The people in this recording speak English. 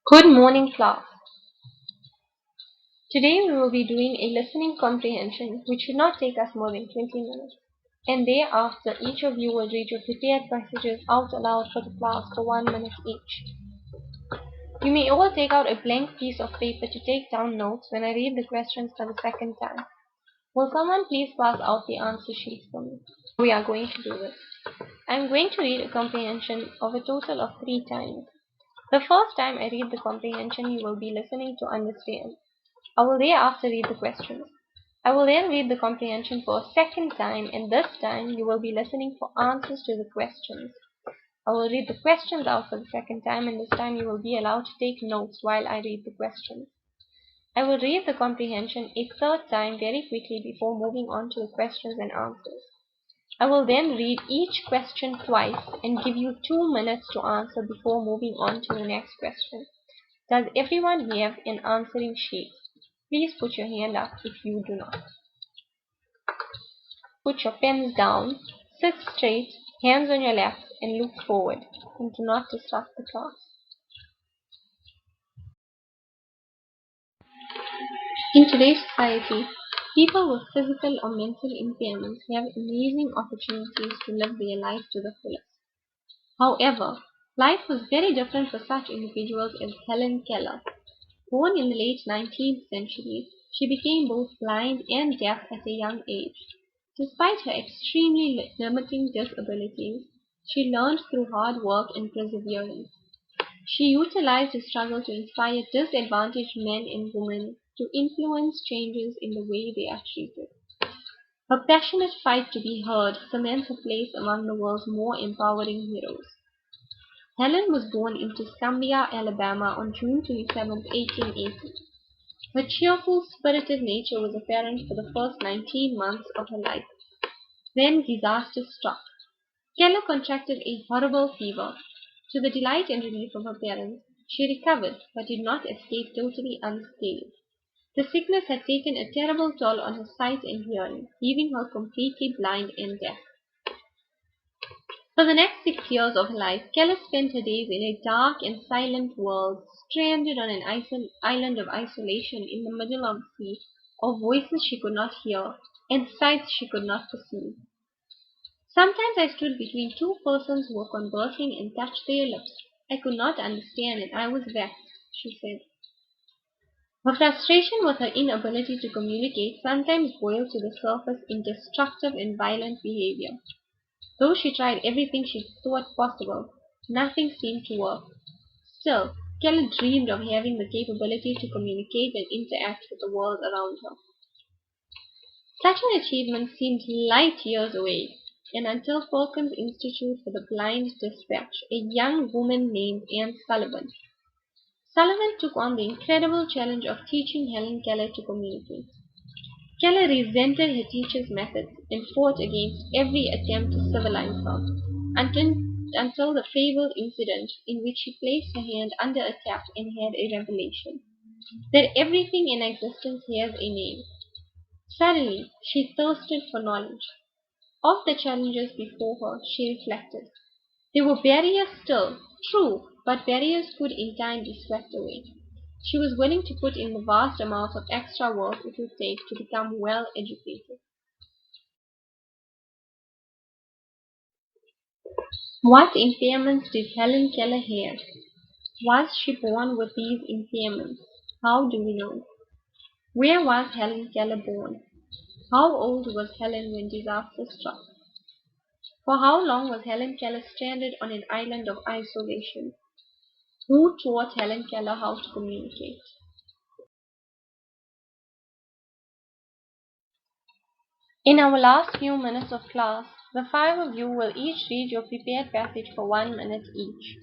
Good morning, class. Today we will be doing a listening comprehension which should not take us more than 20 minutes. And thereafter, each of you will read your prepared passages out aloud for the class for 1 minute each. You may all take out a blank piece of paper to take down notes when I read the questions for the second time. Will someone please pass out the answer sheets for me? We are going to do this. I am going to read a comprehension of a total of 3 times. The first time I read the comprehension, you will be listening to understand. I will thereafter read the questions. I will then read the comprehension for a second time, and this time you will be listening for answers to the questions. I will read the questions out for the second time, and this time you will be allowed to take notes while I read the questions. I will read the comprehension a third time very quickly before moving on to the questions and answers. I will then read each question twice and give you 2 minutes to answer before moving on to the next question. Does everyone have an answering sheet? Please put your hand up if you do not. Put your pens down, sit straight, hands on your laps, and look forward, and do not disrupt the class. In today's society, people with physical or mental impairments have amazing opportunities to live their life to the fullest. However, life was very different for such individuals as Helen Keller. Born in the late 19th century, she became both blind and deaf at a young age. Despite her extremely limiting disabilities, she learned through hard work and perseverance. She utilized the struggle to inspire disadvantaged men and women to influence changes in the way they are treated. Her passionate fight to be heard cements her place among the world's more empowering heroes. Helen was born in Tuscumbia, Alabama on June 27, 1880. Her cheerful, spirited nature was apparent for the first 19 months of her life. Then disaster struck. Keller contracted a horrible fever. To the delight and relief of her parents, she recovered but did not escape totally unscathed. The sickness had taken a terrible toll on her sight and hearing, leaving her completely blind and deaf. For the next 6 years of her life, Keller spent her days in a dark and silent world, stranded on an island of isolation in the middle of the sea, of voices she could not hear, and sights she could not perceive. Sometimes I stood between two persons who were conversing and touched their lips. I could not understand, and I was vexed, she said. Her frustration with her inability to communicate sometimes boiled to the surface in destructive and violent behavior. Though she tried everything she thought possible, nothing seemed to work. Still, Keller dreamed of having the capability to communicate and interact with the world around her. Such an achievement seemed light years away, and until Perkins' Institute for the Blind dispatched a young woman named Anne Sullivan. Sullivan took on the incredible challenge of teaching Helen Keller to communicate. Keller resented her teacher's methods and fought against every attempt to civilize her, until, until the fabled incident in which she placed her hand under a tap and had a revelation that everything in existence has a name. Suddenly, she thirsted for knowledge. Of the challenges before her, she reflected. There were barriers still, true, but barriers could in time be swept away. She was willing to put in the vast amount of extra work it would take to become well educated. What impairments did Helen Keller have? Was she born with these impairments? How do we know? Where was Helen Keller born? How old was Helen when disaster struck? For how long was Helen Keller stranded on an island of isolation? Who taught Helen Keller how to communicate? In our last few minutes of class, the 5 of you will each read your prepared passage for 1 minute each.